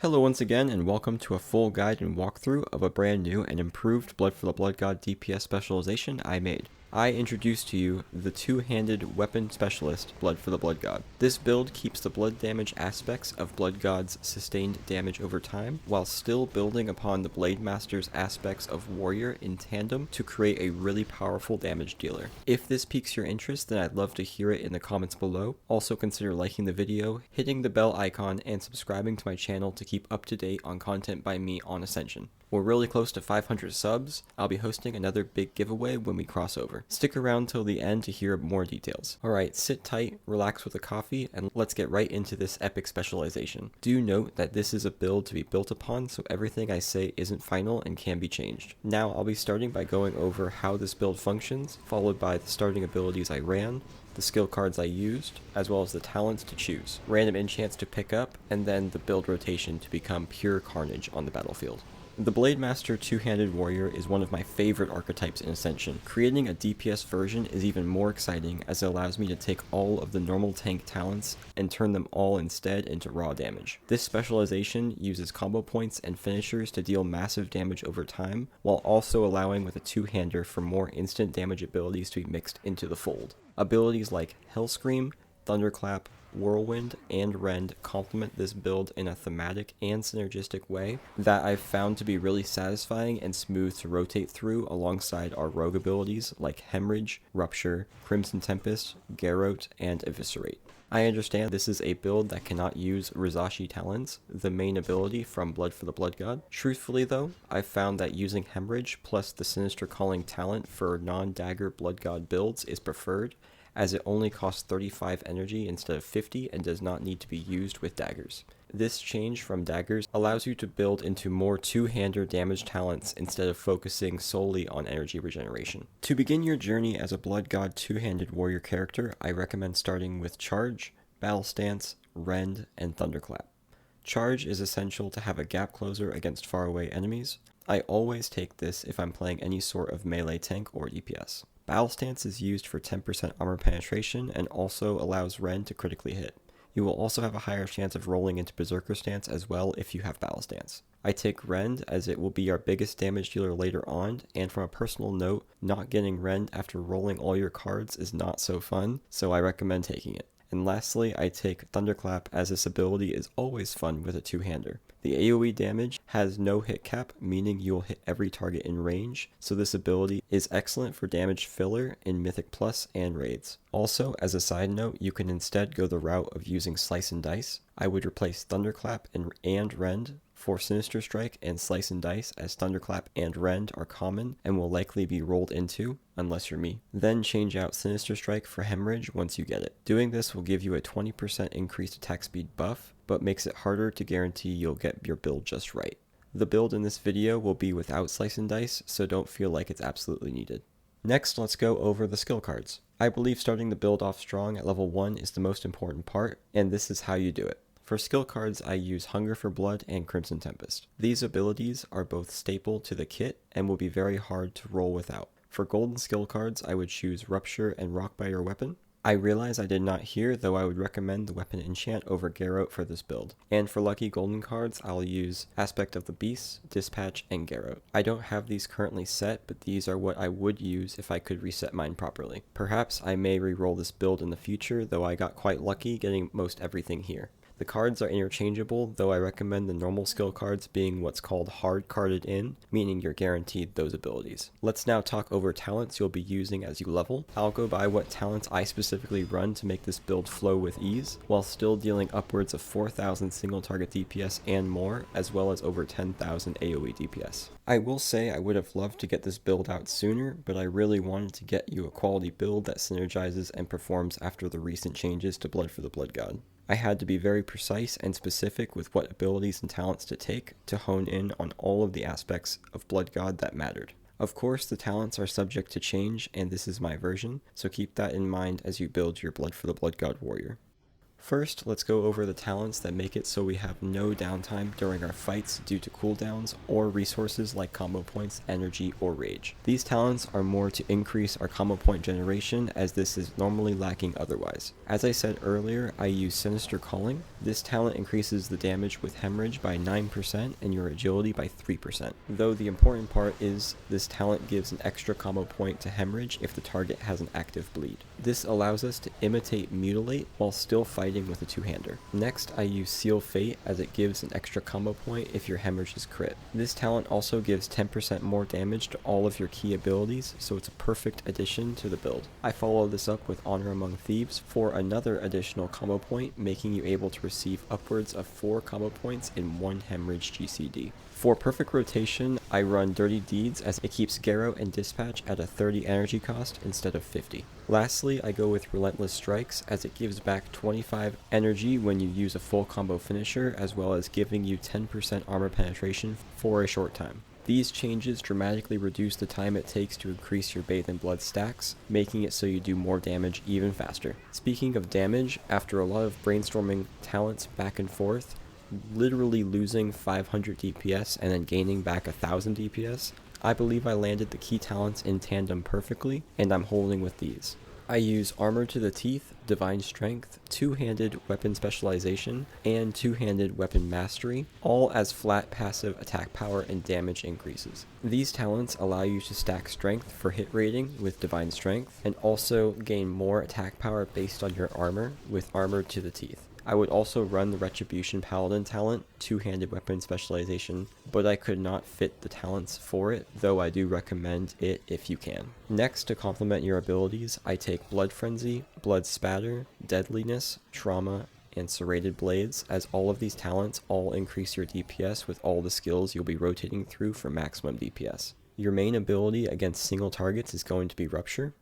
Hello once again, and welcome to a full guide and walkthrough of a brand new and improved Blood for the Blood God DPS specialization I made. I introduce to you the two-handed weapon specialist, Blood for the Blood God. This build keeps the blood damage aspects of Blood God's sustained damage over time, while still building upon the Blade Master's aspects of Warrior in tandem to create a really powerful damage dealer. If this piques your interest, then I'd love to hear it in the comments below. Also consider liking the video, hitting the bell icon, and subscribing to my channel to keep up to date on content by me on Ascension. We're really close to 500 subs. I'll be hosting another big giveaway when we cross over. Stick around till the end to hear more details. Alright, sit tight, relax with a coffee, and let's get right into this epic specialization. Do note that this is a build to be built upon, so everything I say isn't final and can be changed. Now I'll be starting by going over how this build functions, followed by the starting abilities I ran, the skill cards I used, as well as the talents to choose, random enchants to pick up, and then the build rotation to become pure carnage on the battlefield. The Blade Master two-handed warrior is one of my favorite archetypes in Ascension. Creating a DPS version is even more exciting as it allows me to take all of the normal tank talents and turn them all instead into raw damage. This specialization uses combo points and finishers to deal massive damage over time, while also allowing with a two-hander for more instant damage abilities to be mixed into the fold. Abilities like Hellscream, Thunderclap, Whirlwind, and Rend complement this build in a thematic and synergistic way that I've found to be really satisfying and smooth to rotate through alongside our rogue abilities like Hemorrhage, Rupture, Crimson Tempest, Garrote, and Eviscerate. I understand this is a build that cannot use Rizashi Talons, the main ability from Blood for the Blood God. Truthfully though, I've found that using Hemorrhage plus the Sinister Calling talent for non-dagger Blood God builds is preferred, as it only costs 35 energy instead of 50 and does not need to be used with daggers. This change from daggers allows you to build into more two-hander damage talents instead of focusing solely on energy regeneration. To begin your journey as a Blood God two-handed warrior character, I recommend starting with Charge, Battle Stance, Rend, and Thunderclap. Charge is essential to have a gap closer against faraway enemies. I always take this if I'm playing any sort of melee tank or DPS. Battle Stance is used for 10% armor penetration and also allows Rend to critically hit. You will also have a higher chance of rolling into Berserker Stance as well if you have Battle Stance. I take Rend as it will be our biggest damage dealer later on, and from a personal note, not getting Rend after rolling all your cards is not so fun, so I recommend taking it. And lastly, I take Thunderclap as this ability is always fun with a two-hander. The AoE damage has no hit cap, meaning you will hit every target in range, so this ability is excellent for damage filler in Mythic Plus and Raids. Also, as a side note, you can instead go the route of using Slice and Dice. I would replace Thunderclap and Rend for Sinister Strike and Slice and Dice, as Thunderclap and Rend are common and will likely be rolled into, unless you're me. Then change out Sinister Strike for Hemorrhage once you get it. Doing this will give you a 20% increased attack speed buff, but makes it harder to guarantee you'll get your build just right. The build in this video will be without Slice and Dice, so don't feel like it's absolutely needed. Next, let's go over the skill cards. I believe starting the build off strong at level 1 is the most important part, and this is how you do it. For skill cards, I use Hunger for Blood and Crimson Tempest. These abilities are both staple to the kit and will be very hard to roll without. For golden skill cards, I would choose Rupture and Rockbiter Weapon. I realize I did not here, though I would recommend the Weapon Enchant over Garrote for this build. And for lucky golden cards, I'll use Aspect of the Beast, Dispatch, and Garrote. I don't have these currently set, but these are what I would use if I could reset mine properly. Perhaps I may re-roll this build in the future, though I got quite lucky getting most everything here. The cards are interchangeable, though I recommend the normal skill cards being what's called hard carded in, meaning you're guaranteed those abilities. Let's now talk over talents you'll be using as you level. I'll go by what talents I specifically run to make this build flow with ease, while still dealing upwards of 4,000 single target DPS and more, as well as over 10,000 AoE DPS. I will say I would have loved to get this build out sooner, but I really wanted to get you a quality build that synergizes and performs after the recent changes to Blood for the Blood God. I had to be very precise and specific with what abilities and talents to take to hone in on all of the aspects of Blood God that mattered. Of course, the talents are subject to change, and this is my version, so keep that in mind as you build your Blood for the Blood God warrior. First, let's go over the talents that make it so we have no downtime during our fights due to cooldowns or resources like combo points, energy, or rage. These talents are more to increase our combo point generation, as this is normally lacking otherwise. As I said earlier, I use Sinister Calling. This talent increases the damage with Hemorrhage by 9% and your agility by 3%. Though the important part is this talent gives an extra combo point to Hemorrhage if the target has an active bleed. This allows us to imitate Mutilate while still fighting with a two-hander. Next, I use Seal Fate, as it gives an extra combo point if your Hemorrhage is crit. This talent also gives 10% more damage to all of your key abilities, so it's a perfect addition to the build. I follow this up with Honor Among Thieves for another additional combo point, making you able to receive upwards of 4 combo points in one Hemorrhage GCD. For perfect rotation, I run Dirty Deeds, as it keeps Garrow and Dispatch at a 30 energy cost instead of 50. Lastly, I go with Relentless Strikes, as it gives back 25 energy when you use a full combo finisher, as well as giving you 10% armor penetration for a short time. These changes dramatically reduce the time it takes to increase your Bathe in Blood stacks, making it so you do more damage even faster. Speaking of damage, after a lot of brainstorming talents back and forth, literally losing 500 DPS and then gaining back 1000 DPS, I believe I landed the key talents in tandem perfectly, and I'm holding with these. I use Armor to the Teeth, Divine Strength, Two-Handed Weapon Specialization, and Two-Handed Weapon Mastery, all as flat passive attack power and damage increases. These talents allow you to stack strength for hit rating with Divine Strength, and also gain more attack power based on your armor with Armor to the Teeth. I would also run the Retribution Paladin talent, Two-Handed Weapon Specialization, but I could not fit the talents for it, though I do recommend it if you can. Next, to complement your abilities, I take Blood Frenzy, Blood Spatter, Deadliness, Trauma, and Serrated Blades, as all of these talents all increase your DPS with all the skills you'll be rotating through for maximum DPS. Your main ability against single targets is going to be Rupture.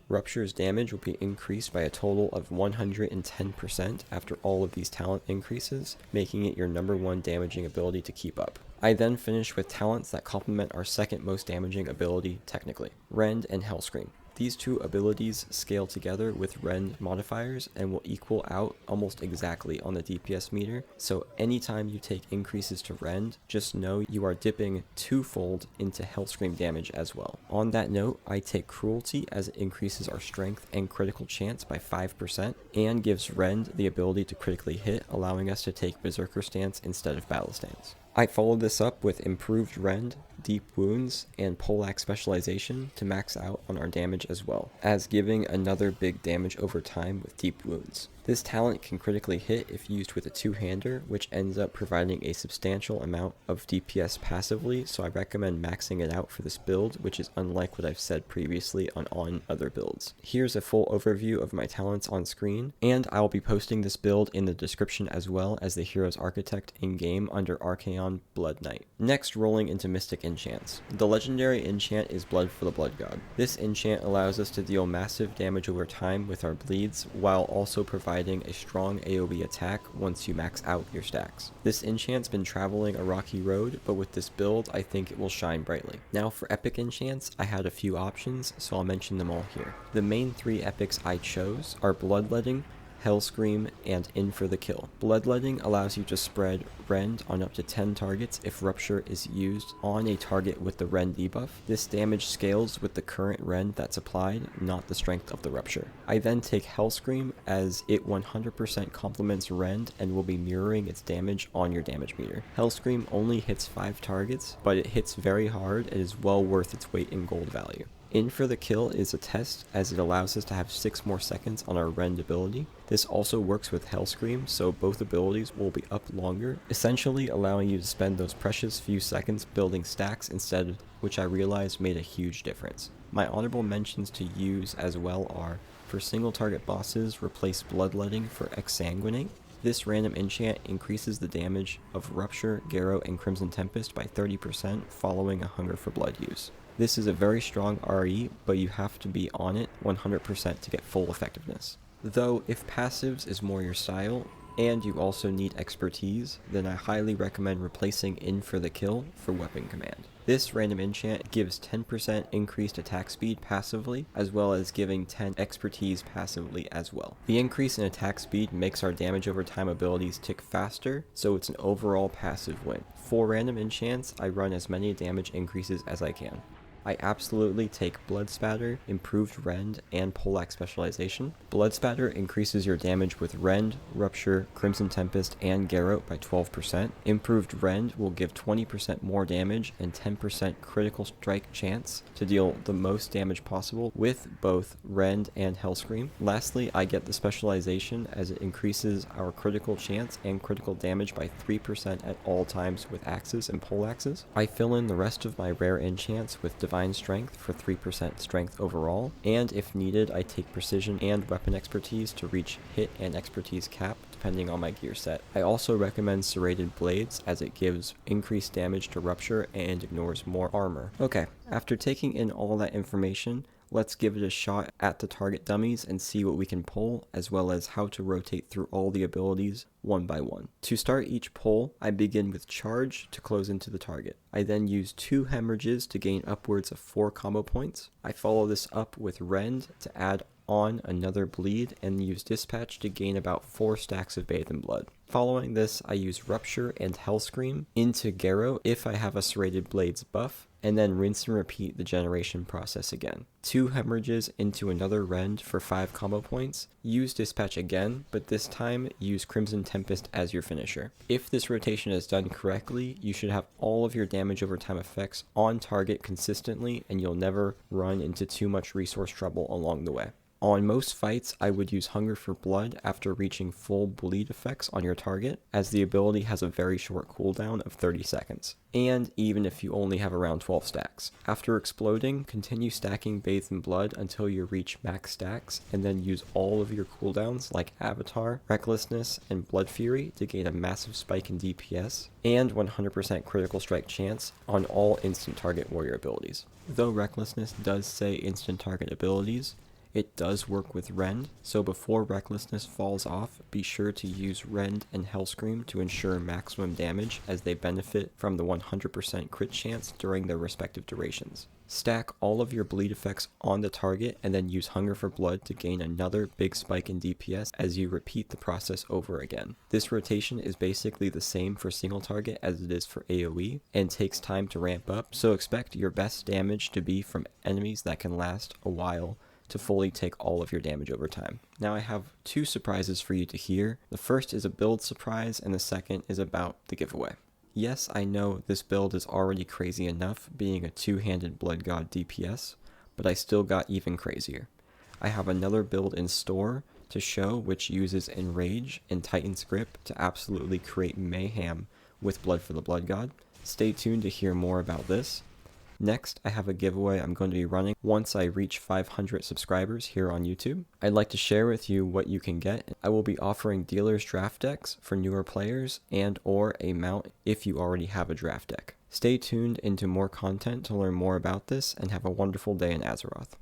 Rupture's damage will be increased by a total of 110% after all of these talent increases, making it your #1 damaging ability to keep up. I then finish with talents that complement our second most damaging ability technically, Rend and Hellscream. These two abilities scale together with Rend modifiers and will equal out almost exactly on the DPS meter, so anytime you take increases to Rend, just know you are dipping twofold into Hellscream damage as well. On that note, I take Cruelty, as it increases our strength and critical chance by 5% and gives Rend the ability to critically hit, allowing us to take Berserker stance instead of battle stance. I follow this up with Improved Rend, Deep Wounds, and Poleaxe Specialization to max out on our damage as well, as giving another big damage over time with Deep Wounds. This talent can critically hit if used with a two-hander, which ends up providing a substantial amount of DPS passively, so I recommend maxing it out for this build, which is unlike what I've said previously on other builds. Here's a full overview of my talents on screen, and I'll be posting this build in the description as well as the Hero's Architect in-game under Archaon Blood Knight. Next, rolling into Mystic Enchants. The legendary enchant is Blood for the Blood God. This enchant allows us to deal massive damage over time with our bleeds, while also providing a strong AoE attack once you max out your stacks. This enchant's been traveling a rocky road, but with this build, I think it will shine brightly. Now for epic enchants, I had a few options, so I'll mention them all here. The main 3 epics I chose are Bloodletting, Hellscream, and In for the Kill. Bloodletting allows you to spread Rend on up to 10 targets if Rupture is used on a target with the Rend debuff. This damage scales with the current Rend that's applied, not the strength of the Rupture. I then take Hellscream, as it 100% complements Rend and will be mirroring its damage on your damage meter. Hellscream only hits 5 targets, but it hits very hard and is well worth its weight in gold value. In for the Kill is a test, as it allows us to have 6 more seconds on our Rend ability. This also works with Hellscream, so both abilities will be up longer, essentially allowing you to spend those precious few seconds building stacks instead, which I realized made a huge difference. My honorable mentions to use as well are, for single target bosses, replace Bloodletting for Exsanguinate. This random enchant increases the damage of Rupture, Garrow, and Crimson Tempest by 30% following a Hunger for Blood use. This is a very strong RE, but you have to be on it 100% to get full effectiveness. Though, if passives is more your style, and you also need expertise, then I highly recommend replacing In for the Kill for Weapon Command. This random enchant gives 10% increased attack speed passively, as well as giving 10 expertise passively as well. The increase in attack speed makes our damage over time abilities tick faster, so it's an overall passive win. For random enchants, I run as many damage increases as I can. I absolutely take Blood Spatter, Improved Rend, and Poleaxe Specialization. Blood Spatter increases your damage with Rend, Rupture, Crimson Tempest, and Garrote by 12%. Improved Rend will give 20% more damage and 10% critical strike chance to deal the most damage possible with both Rend and Hellscream. Lastly, I get the Specialization as it increases our critical chance and critical damage by 3% at all times with axes and poleaxes. I fill in the rest of my rare enchants with Divine Strength for 3% strength overall, and if needed I take Precision and Weapon Expertise to reach hit and expertise cap depending on my gear set. I also recommend Serrated Blades as it gives increased damage to Rupture and ignores more armor. Okay, after taking in all that information, let's give it a shot at the target dummies and see what we can pull, as well as how to rotate through all the abilities one by one. To start each pull, I begin with Charge to close into the target. I then use 2 Hemorrhages to gain upwards of 4 combo points. I follow this up with Rend to add on another Bleed and use Dispatch to gain about 4 stacks of Bathe in Blood. Following this, I use Rupture and Hellscream into Garrote if I have a Serrated Blades buff, and then rinse and repeat the generation process again. 2 Hemorrhages into another Rend for 5 combo points. Use Dispatch again, but this time use Crimson Tempest as your finisher. If this rotation is done correctly, you should have all of your damage over time effects on target consistently, and you'll never run into too much resource trouble along the way. On most fights, I would use Hunger for Blood after reaching full bleed effects on your target, as the ability has a very short cooldown of 30 seconds, and even if you only have around 12 stacks. After exploding, continue stacking Bathe in Blood until you reach max stacks, and then use all of your cooldowns like Avatar, Recklessness, and Blood Fury to gain a massive spike in DPS, and 100% critical strike chance on all instant target warrior abilities. Though Recklessness does say instant target abilities, it does work with Rend, so before Recklessness falls off, be sure to use Rend and Hellscream to ensure maximum damage, as they benefit from the 100% crit chance during their respective durations. Stack all of your bleed effects on the target and then use Hunger for Blood to gain another big spike in DPS as you repeat the process over again. This rotation is basically the same for single target as it is for AoE and takes time to ramp up, so expect your best damage to be from enemies that can last a while to fully take all of your damage over time. Now I have 2 surprises for you to hear. The first is a build surprise and the second is about the giveaway. Yes, I know this build is already crazy enough being a 2-handed Blood God DPS, but I still got even crazier. I have another build in store to show which uses Enrage and Titan's Grip to absolutely create mayhem with Blood for the Blood God. Stay tuned to hear more about this. Next, I have a giveaway I'm going to be running once I reach 500 subscribers here on YouTube. I'd like to share with you what you can get. I will be offering dealer's draft decks for newer players and or a mount if you already have a draft deck. Stay tuned into more content to learn more about this, and have a wonderful day in Azeroth.